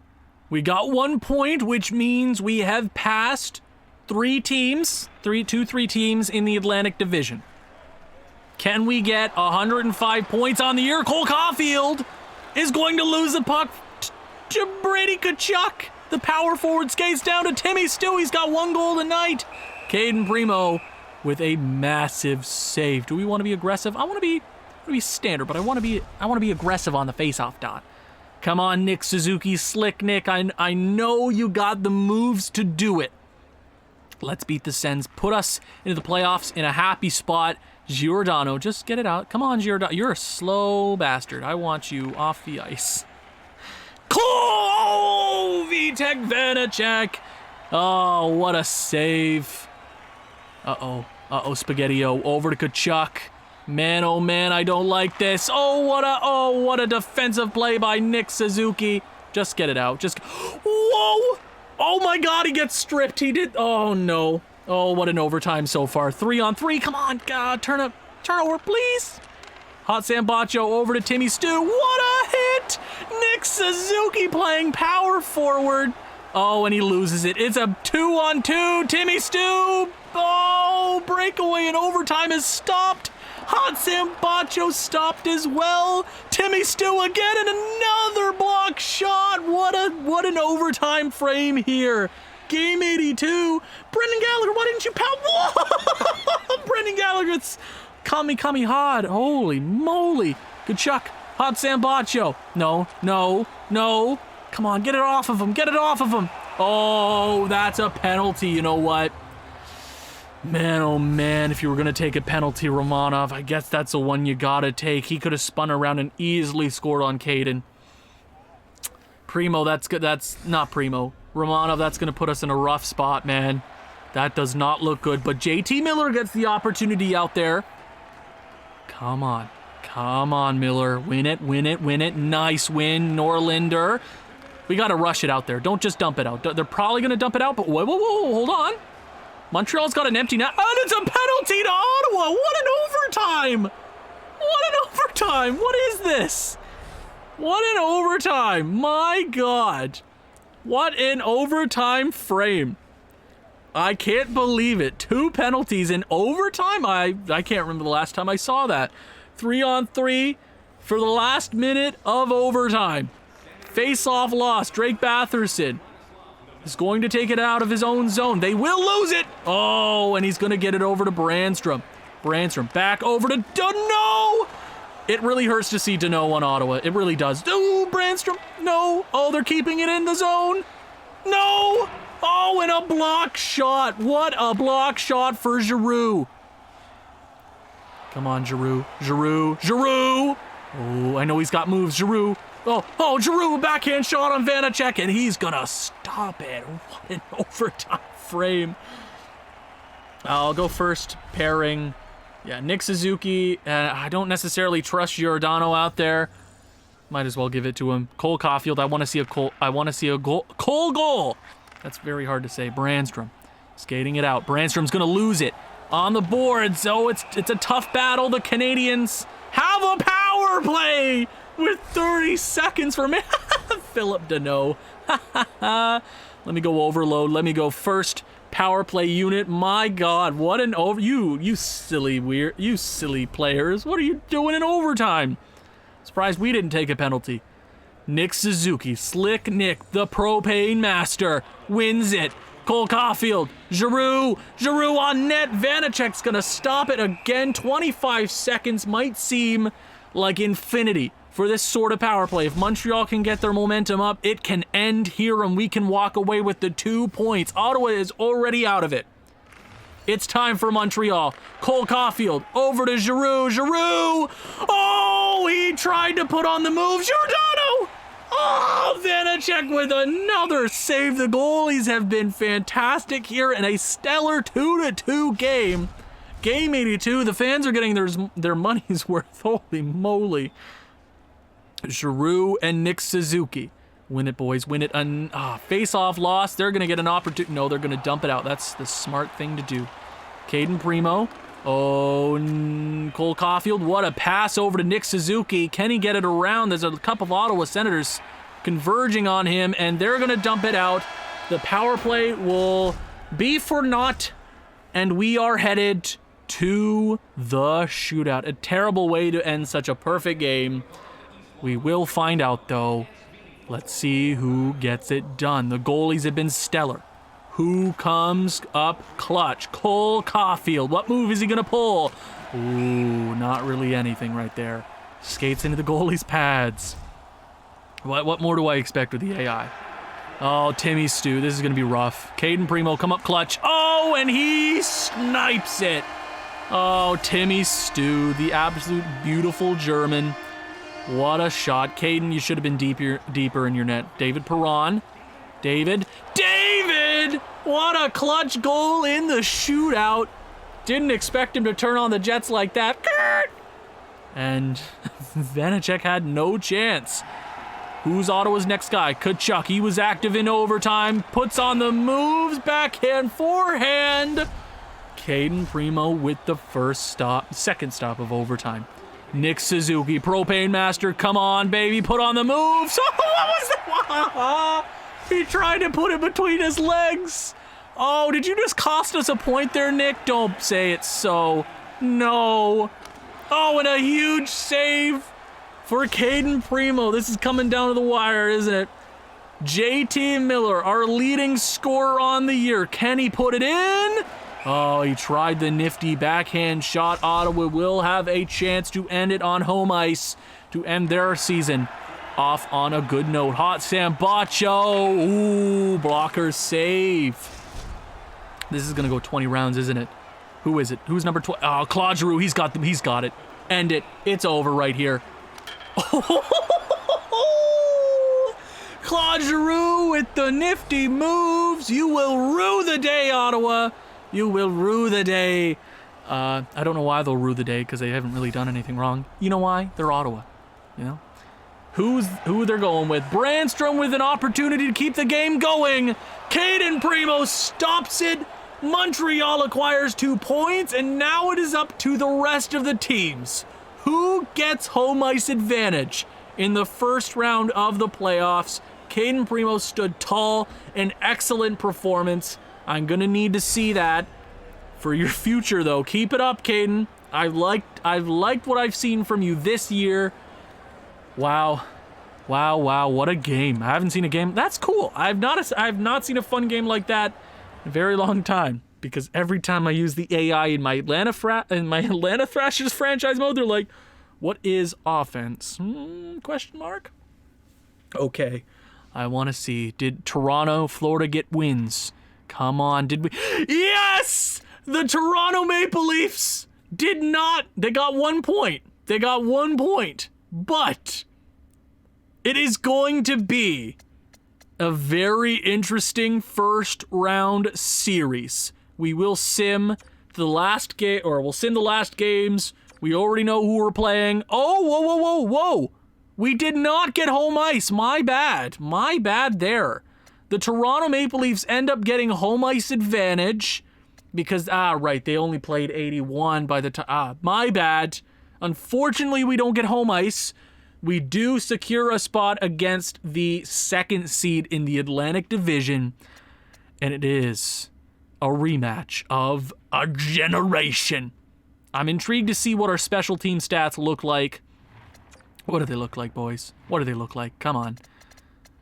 We got 1 point, which means we have passed 3 teams in the Atlantic Division. Can we get 105 points on the year? Cole Caulfield is going to lose the puck to Brady Tkachuk. The power forward skates down to Timmy Stu. He's got 1 goal tonight. Caden Primo with a massive save. Do we want to be aggressive? I want to be standard, but I want to be aggressive on the face-off dot. Come on, Nick Suzuki, slick Nick. I know you got the moves to do it. Let's beat the Sens. Put us into the playoffs in a happy spot. Giordano, just get it out. Come on, Giordano. You're a slow bastard. I want you off the ice. Vitek Vanacek. Oh, what a save. Uh-oh, Spaghetti-O. Over to Kachuk. Man, oh man, I don't like this. What a defensive play by Nick Suzuki. Just get it out. Whoa! Oh my god, he gets stripped. He did. Oh no. Oh, what an overtime so far. 3-on-3. Come on, God, turnover, please. Hot Sambacho over to Timmy Stu. What a hit! Nick Suzuki playing power forward. Oh, and he loses it. It's a 2-on-2. Timmy Stu. Oh, breakaway in overtime is stopped. Hot Sambacho stopped as well. Timmy Stu again and another block shot. What an overtime frame here. Game 82. Brendan Gallagher, why didn't you pout? Whoa! Brendan Gallagher's Kami hard. Holy moly. Good chuck. Hot Sambacho. No. Come on, get it off of him. Oh, that's a penalty. You know what? Man, oh man, if you were going to take a penalty, Romanov, I guess that's the one you got to take. He could have spun around and easily scored on Caden. Primo, that's good. That's not Primo. Romanov, that's going to put us in a rough spot, man. That does not look good. But JT Miller gets the opportunity out there. Come on, Miller. Win it. Nice win, Norlinder. We got to rush it out there. Don't just dump it out. They're probably going to dump it out, but whoa, hold on. Montreal's got an empty net. And it's a penalty to Ottawa. What an overtime. What is this? What an overtime. My God. What an overtime frame. I can't believe it. 2 penalties in overtime? I can't remember the last time I saw that. 3-on-3 for the last minute of overtime. Face-off loss. Drake Batherson is going to take it out of his own zone. They will lose it. Oh, and he's going to get it over to Brandstrom. Back over to Dano. It really hurts to see Dano on Ottawa. It really does. Ooh, Brandstrom. No. Oh, they're keeping it in the zone. No. Oh, and a block shot. What a block shot for Giroux. Come on, Giroux. Oh, I know he's got moves. Giroux. Oh, Giroux, a backhand shot on Vanacek, and he's gonna stop it. What an overtime frame. I'll go first pairing. Yeah, Nick Suzuki. I don't necessarily trust Giordano out there. Might as well give it to him. Cole Caulfield. I want to see a goal. Cole goal. That's very hard to say. Brandstrom skating it out. Brandstrom's gonna lose it on the boards. Oh, it's a tough battle. The Canadiens have a power play with 30 seconds for me. Philip Dano. Let me go overload. Let me go first power play unit. My God, what an you silly players. What are you doing in overtime? Surprised we didn't take a penalty. Nick Suzuki, Slick Nick, the propane master, wins it. Cole Caulfield, Giroux on net. Vanacek's gonna stop it again. 25 seconds might seem like infinity for this sort of power play. If Montreal can get their momentum up, it can end here and we can walk away with the 2 points. Ottawa is already out of it. It's time for Montreal. Cole Caulfield over to Giroux. Oh, he tried to put on the move. Giordano! Oh, Vanacek with another save. The goalies have been fantastic here in a stellar 2-2 game. Game 82. The fans are getting their money's worth. Holy moly. Giroux and Nick Suzuki. Win it, boys. Win it. Face-off loss. They're going to get an opportunity. No, they're going to dump it out. That's the smart thing to do. Caden Primo. Oh, Cole Caulfield. What a pass over to Nick Suzuki. Can he get it around? There's a couple of Ottawa Senators converging on him, and they're going to dump it out. The power play will be for naught, and we are headed to the shootout. A terrible way to end such a perfect game. We will find out, though. Let's see who gets it done. The goalies have been stellar. Who comes up clutch? Cole Caulfield. What move is he going to pull? Ooh, not really anything right there. Skates into the goalie's pads. What more do I expect with the AI? Oh, Timmy Stu, this is going to be rough. Caden Primo, come up clutch. Oh, and he snipes it. Oh, Timmy Stu, the absolute beautiful German. What a shot. Caden, you should have been deeper in your net. David Perron. David! What a clutch goal in the shootout. Didn't expect him to turn on the Jets like that. And Vanacek had no chance. Who's Ottawa's next guy? Kachuk. He was active in overtime. Puts on the moves. Backhand, forehand. Caden Primo with the second stop of overtime. Nick Suzuki, Propane Master. Come on, baby. Put on the moves. What was that? He tried to put it between his legs. Oh, did you just cost us a point there, Nick? Don't say it so. No. Oh, and a huge save for Caden Primo. This is coming down to the wire, isn't it? JT Miller, our leading scorer on the year. Can he put it in? Oh, he tried the nifty backhand shot. Ottawa will have a chance to end it on home ice to end their season off on a good note. Hot Sambacho. Ooh, blocker save. This is going to go 20 rounds, isn't it? Who is it? Who's number 12? Oh, Claude Giroux. He's got it. End it. It's over right here. Claude Giroux with the nifty moves. You will rue the day, Ottawa. You will rue the day. I don't know why they'll rue the day, because they haven't really done anything wrong. You know why? They're Ottawa. You know? Who they're going with. Brandstrom with an opportunity to keep the game going. Caden Primo stops it. Montreal acquires 2 points, and now it is up to the rest of the teams. Who gets home ice advantage in the first round of the playoffs? Caden Primo stood tall, an excellent performance. I'm going to need to see that for your future, though. Keep it up, Caden. I've liked what I've seen from you this year. Wow, what a game. I haven't seen a game. That's cool. I've not seen a fun game like that in a very long time, because every time I use the AI in my Atlanta Thrashers franchise mode, they're like, what is offense? Question mark? Okay, I want to see. Did Toronto, Florida get wins? Come on, did we? Yes! The Toronto Maple Leafs did not. They got 1 point. But it is going to be a very interesting first round series. We will sim the last game, or we'll sim the last games. We already know who we're playing. Oh, whoa. We did not get home ice. My bad there. The Toronto Maple Leafs end up getting home ice advantage because, right, they only played 81 by the time. My bad. Unfortunately, we don't get home ice. We do secure a spot against the second seed in the Atlantic Division, and it is a rematch of a generation. I'm intrigued to see what our special team stats look like. What do they look like, boys? What do they look like? Come on.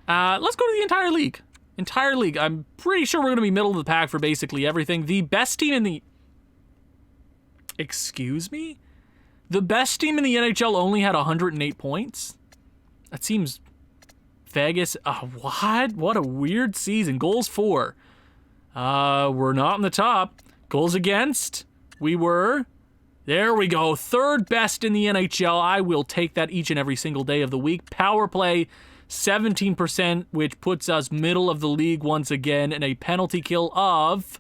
Let's go to the entire league. I'm pretty sure we're going to be middle of the pack for basically everything. The best team in the... Excuse me? The best team in the NHL only had 108 points? That seems... Vegas... what? What a weird season. Goals for. We're not in the top. Goals against. We were... There we go. Third best in the NHL. I will take that each and every single day of the week. Power play, 17%, which puts us middle of the league once again, and a penalty kill of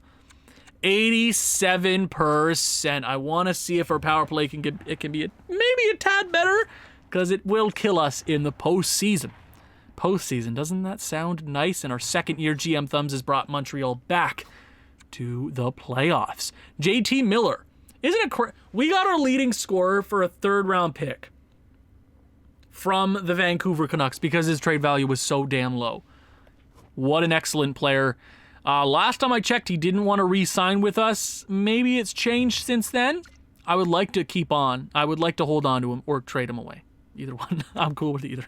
87%. I want to see if our power play can be maybe a tad better, because it will kill us in the postseason. Doesn't that sound nice? And our second year GM Thumbs has brought Montreal back to the playoffs. JT Miller. Isn't it we got our leading scorer for a third round pick from the Vancouver Canucks because his trade value was so damn low. What an excellent player. Last time I checked, he didn't want to re-sign with us. Maybe it's changed since then. I would like to keep on. I would like to hold on to him or trade him away. Either one. I'm cool with either.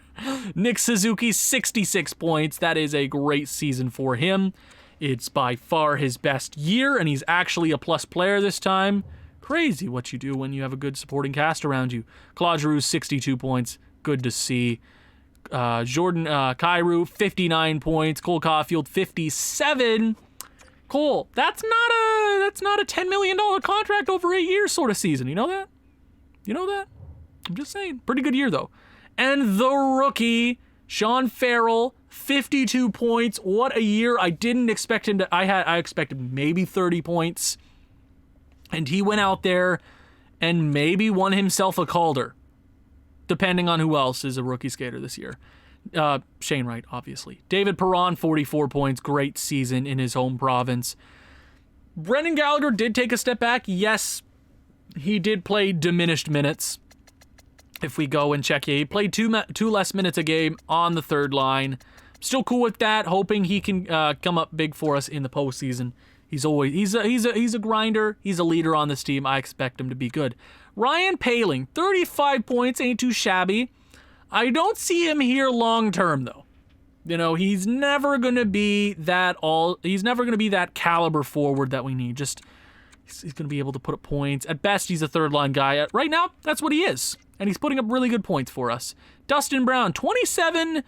Nick Suzuki, 66 points. That is a great season for him. It's by far his best year, and he's actually a plus player this time. Crazy what you do when you have a good supporting cast around you. Claude Giroux, 62 points. Good to see. Jordan Kyrou, 59 points. Cole Caulfield, 57. Cole, that's not a $10 million contract over 8 years sort of season. You know that? I'm just saying. Pretty good year, though. And the rookie, Sean Farrell, 52 points. What a year. I didn't expect him to... I expected maybe 30 points. And he went out there and maybe won himself a Calder, depending on who else is a rookie skater this year. Shane Wright, obviously. David Perron, 44 points. Great season in his home province. Brendan Gallagher did take a step back. Yes, he did play diminished minutes. If we go and check, he played two less minutes a game on the third line. Still cool with that. Hoping he can come up big for us in the postseason. He's a grinder. He's a leader on this team. I expect him to be good. Ryan Poehling, 35 points, ain't too shabby. I don't see him here long term though. You know, he's never gonna be that caliber forward that we need. He's gonna be able to put up points. At best, he's a third line guy. Right now, that's what he is. And he's putting up really good points for us. Dustin Brown, 27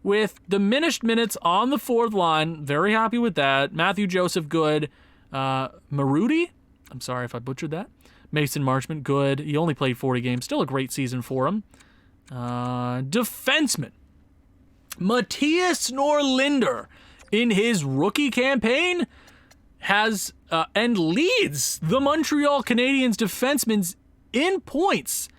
with diminished minutes on the fourth line. Very happy with that. Matthew Joseph, good. Marudi, I'm sorry if I butchered that. Mason Marchment, good. He only played 40 games. Still a great season for him. Defenseman, Matthias Norlinder, in his rookie campaign, has and leads the Montreal Canadiens defensemen in points.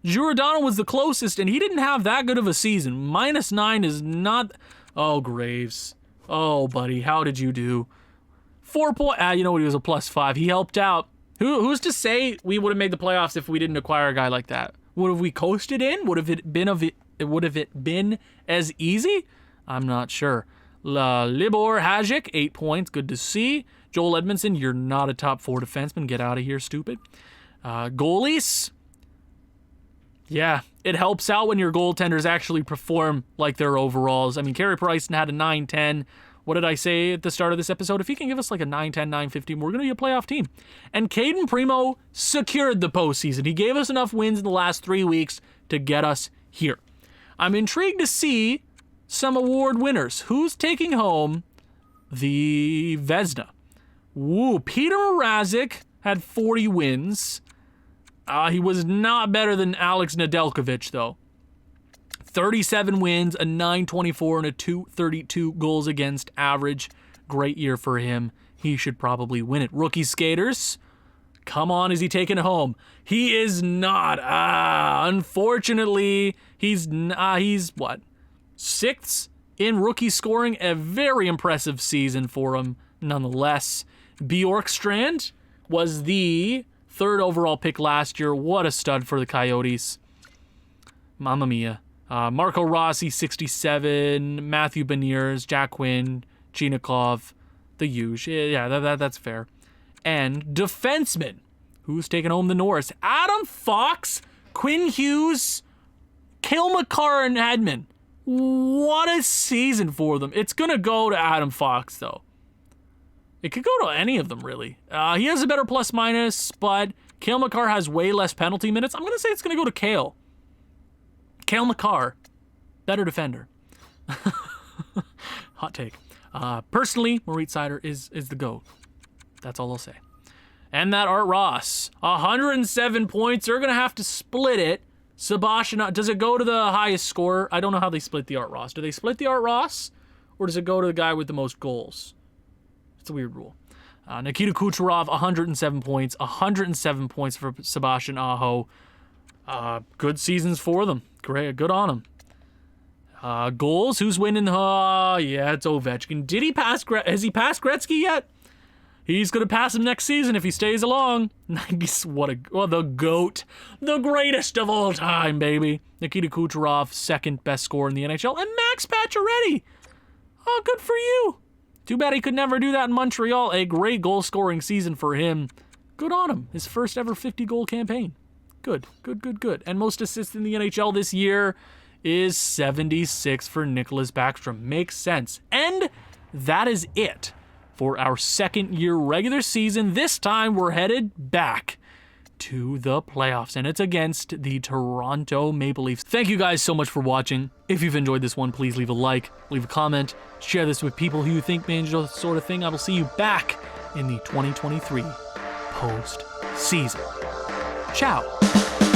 Giordano was the closest, and he didn't have that good of a season. -9 is not... Oh, Graves. Oh, buddy, how did you do? 4 points. You know what? He was a +5. He helped out. Who's to say we would have made the playoffs if we didn't acquire a guy like that? Would have we coasted in? Would have it been as easy? I'm not sure. Libor Hajic, 8 points. Good to see. Joel Edmondson, you're not a top 4 defenseman. Get out of here, stupid. Goalies. Yeah, it helps out when your goaltenders actually perform like their overalls. I mean, Carey Price had a 9-10. What did I say at the start of this episode? If he can give us like a 9-10, 9-15, we're going to be a playoff team. And Caden Primo secured the postseason. He gave us enough wins in the last 3 weeks to get us here. I'm intrigued to see some award winners. Who's taking home the Vezina? Woo, Peter Mrazek had 40 wins. He was not better than Alex Nedeljkovic, though. 37 wins, a .924, and a .232 goals against average. Great year for him. He should probably win it. Rookie skaters. Come on, is he taking it home? He is not. Unfortunately, he's what? 6th in rookie scoring. A very impressive season for him, nonetheless. Bjorkstrand was the 3rd overall pick last year. What a stud for the Coyotes. Mamma mia. Marco Rossi, 67. Matthew Beniers, Jack Quinn, Chinikov, the huge. Yeah, that's fair. And defensemen. Who's taking home the Norris? Adam Fox, Quinn Hughes, Cale Makar, and Edman. What a season for them. It's going to go to Adam Fox, though. It could go to any of them, really. He has a better plus-minus, but Cale Makar has way less penalty minutes. I'm going to say it's going to go to Cale. Cale Makar, better defender. Hot take. Personally, Moritz Seider is the GOAT. That's all I'll say. And that Art Ross, 107 points. They're going to have to split it. Sebastian, does it go to the highest scorer? I don't know how they split the Art Ross. Do they split the Art Ross? Or does it go to the guy with the most goals? It's a weird rule. Nikita Kucherov, 107 points. 107 points for Sebastian Aho. Good seasons for them. Great, good on them. Goals, who's winning? Yeah, it's Ovechkin. Has he passed Gretzky yet? He's going to pass him next season if he stays along. The GOAT. The greatest of all time, baby. Nikita Kucherov, 2nd best scorer in the NHL. And Max Pacioretty. Oh, good for you. Too bad he could never do that in Montreal. A great goal-scoring season for him. Good on him. His first ever 50-goal campaign. Good. And most assists in the NHL this year is 76 for Nicholas Backstrom. Makes sense. And that is it for our second-year regular season. This time, we're headed back to the playoffs, and it's against the Toronto Maple Leafs. Thank you guys so much for watching. If you've enjoyed this one, please leave a like, leave a comment, share this with people who you think may enjoy this sort of thing. I will see you back in the 2023 postseason. Ciao.